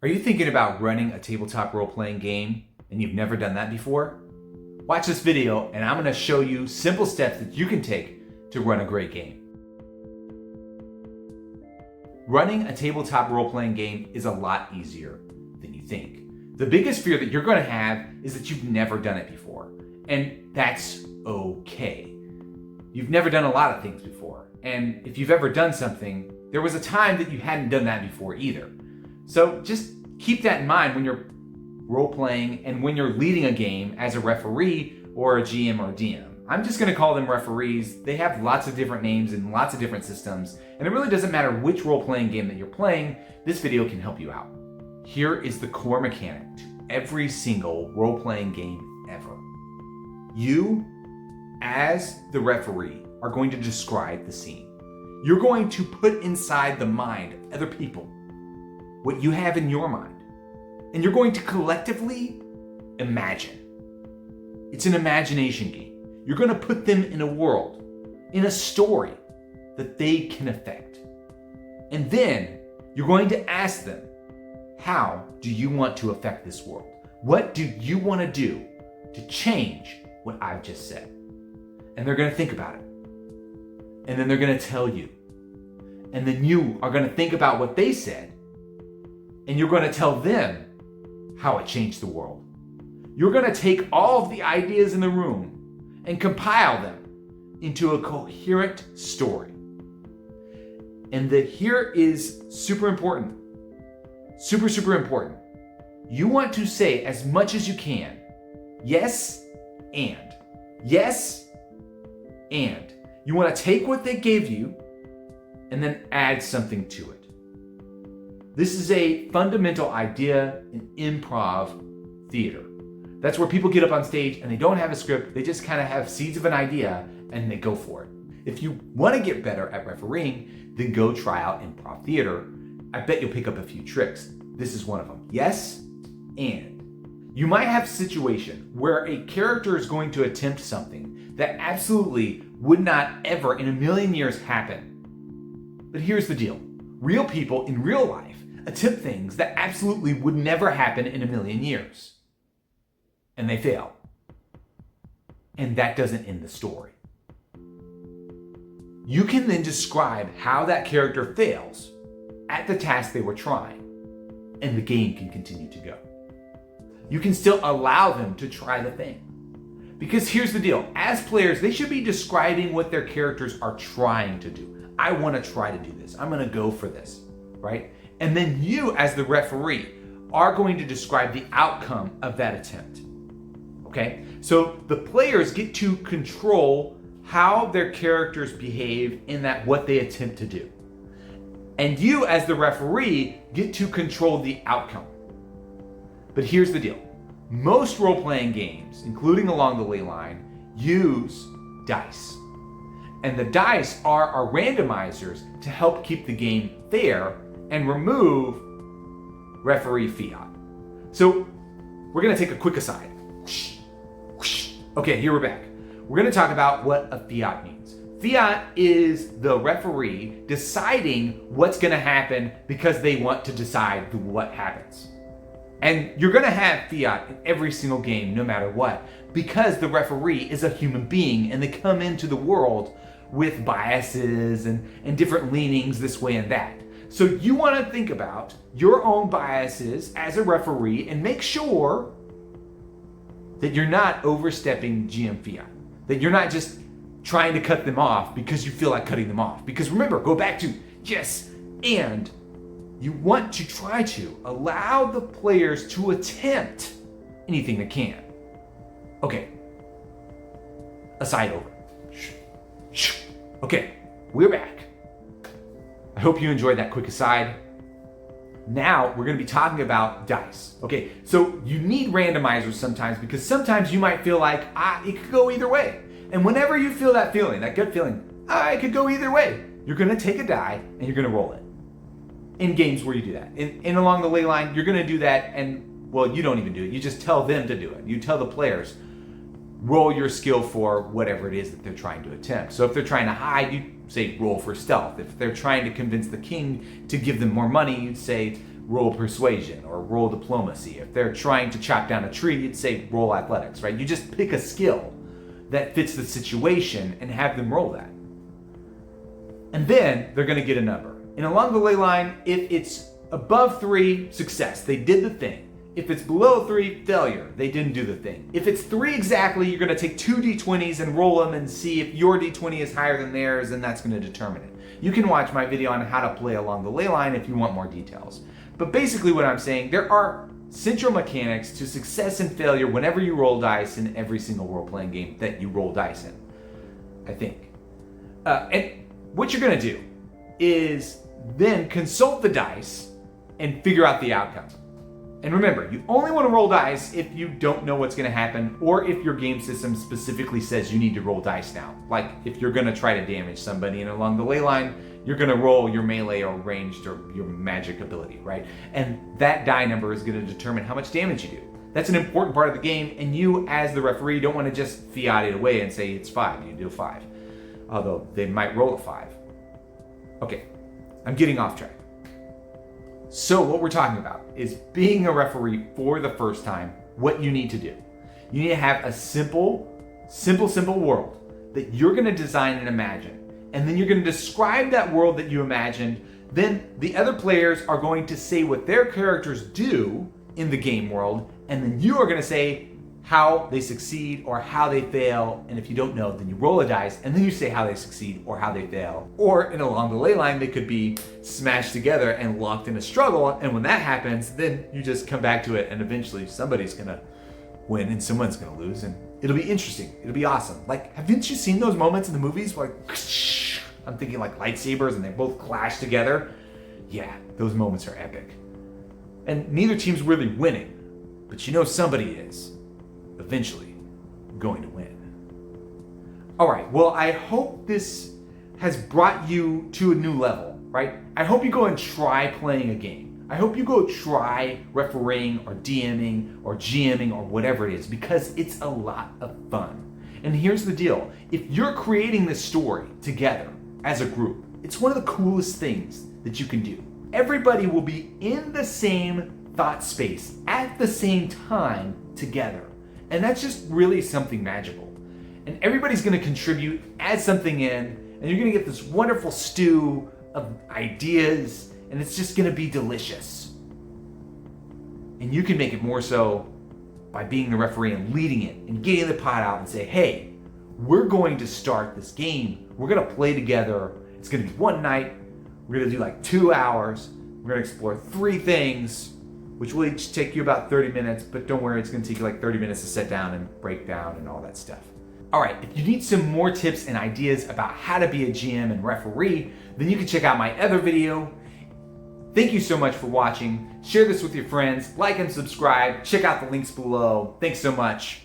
Are you thinking about running a tabletop role-playing game and you've never done that before? Watch this video and I'm going to show you simple steps that you can take to run a great game. Running a tabletop role-playing game is a lot easier than you think. The biggest fear that you're going to have is that you've never done it before, and that's okay. You've never done a lot of things before, and if you've ever done something, there was a time that you hadn't done that before either. So just keep that in mind when you're role-playing and when you're leading a game as a referee or a GM or DM. I'm just gonna call them referees. They have lots of different names and lots of different systems, and it really doesn't matter which role-playing game that you're playing, this video can help you out. Here is the core mechanic to every single role-playing game ever. You, as the referee, are going to describe the scene. You're going to put inside the mind of other people what you have in your mind, and you're going to collectively imagine. It's an imagination game. You're going to put them in a world, in a story that they can affect. And then you're going to ask them, how do you want to affect this world? What do you want to do to change what I've just said? And they're going to think about it. And then they're going to tell you. And then you are going to think about what they said. And you're going to tell them how it changed the world. You're going to take all of the ideas in the room and compile them into a coherent story. And here is super important. Super important. You want to say as much as you can, yes, and. Yes, and. You want to take what they gave you and then add something to it. This is a fundamental idea in improv theater. That's where people get up on stage and they don't have a script, they just kind of have seeds of an idea and they go for it. If you want to get better at refereeing, then go try out improv theater. I bet you'll pick up a few tricks. This is one of them. Yes, and. You might have a situation where a character is going to attempt something that absolutely would not ever in a million years happen. But here's the deal. Real people in real life attempt things that absolutely would never happen in a million years. And they fail. And that doesn't end the story. You can then describe how that character fails at the task they were trying, and the game can continue to go. You can still allow them to try the thing. Because here's the deal. As players, they should be describing what their characters are trying to do. I want to try to do this. I'm going to go for this, right? And then you, as the referee, are going to describe the outcome of that attempt. Okay? So the players get to control how their characters behave in that what they attempt to do. And you, as the referee, get to control the outcome. But here's the deal. Most role-playing games, including Along the Ley Line, use dice. And the dice are our randomizers to help keep the game fair and remove referee fiat. So we're going to take a quick aside. Okay, here we're back. We're going to talk about what a fiat means. Fiat is the referee deciding what's going to happen because they want to decide what happens. And you're going to have fiat in every single game, no matter what, because the referee is a human being and they come into the world with biases and different leanings this way and that. So you want to think about your own biases as a referee and make sure that you're not overstepping GM fiat, that you're not just trying to cut them off because you feel like cutting them off. Because remember, go back to yes, and you want to try to allow the players to attempt anything they can. Okay, aside over. Okay, we're back. I hope you enjoyed that quick aside. Now we're going to be talking about dice. Okay, so you need randomizers sometimes because sometimes you might feel like, it could go either way. And whenever you feel that feeling, that gut feeling, it could go either way, you're going to take a die and you're going to roll it. In games where you do that. In Along the Ley Line, you're going to do that and, well, you don't even do it. You just tell them to do it. You tell the players, roll your skill for whatever it is that they're trying to attempt. So if they're trying to hide, you say roll for stealth. If they're trying to convince the king to give them more money, you'd say roll persuasion or roll diplomacy. If they're trying to chop down a tree, you'd say roll athletics, right? You just pick a skill that fits the situation and have them roll that. And then they're going to get a number. And along the ley line, if it's above 3, success, they did the thing. If it's below 3, failure, they didn't do the thing. If it's 3 exactly, you're going to take 2 d20s and roll them and see if your d20 is higher than theirs, and that's going to determine it. You can watch my video on how to play along the ley line if you want more details. But basically what I'm saying, there are central mechanics to success and failure whenever you roll dice in every single role-playing game that you roll dice in, I think. And what you're going to do is then consult the dice and figure out the outcome. And remember, you only want to roll dice if you don't know what's going to happen, or if your game system specifically says you need to roll dice now. Like if you're going to try to damage somebody and along the ley line, you're going to roll your melee or ranged or your magic ability, right? And that die number is going to determine how much damage you do. That's an important part of the game, and you as the referee don't want to just fiat it away and say it's 5, you do 5. Although they might roll a 5. Okay, I'm getting off track. So what we're talking about is being a referee for the first time, what you need to do. You need to have a simple world that you're going to design and imagine. And then you're going to describe that world that you imagined. Then the other players are going to say what their characters do in the game world. And then you are going to say how they succeed or how they fail. And if you don't know, then you roll a dice and then you say how they succeed or how they fail. Or in along the ley line, they could be smashed together and locked in a struggle. And when that happens, then you just come back to it and eventually somebody's gonna win and someone's gonna lose. And it'll be interesting. It'll be awesome. Like, haven't you seen those moments in the movies where like, I'm thinking like lightsabers and they both clash together? Yeah, those moments are epic. And neither team's really winning, but you know somebody is eventually going to win. All right, well, I hope this has brought you to a new level, right? I hope you go and try playing a game. I hope you go try refereeing or DMing or GMing or whatever it is, because it's a lot of fun. And here's the deal. If you're creating this story together as a group, it's one of the coolest things that you can do. Everybody will be in the same thought space at the same time together. And that's just really something magical. And everybody's going to contribute, add something in, and you're going to get this wonderful stew of ideas, and it's just going to be delicious. And you can make it more so by being the referee and leading it and getting the pot out and say, hey, we're going to start this game. We're going to play together. It's going to be one night. We're going to do like 2 hours. We're going to explore 3 things, which will each take you about 30 minutes, but don't worry, it's going to take you like 30 minutes to sit down and break down and all that stuff. All right, if you need some more tips and ideas about how to be a GM and referee, then you can check out my other video. Thank you so much for watching. Share this with your friends, like and subscribe. Check out the links below. Thanks so much.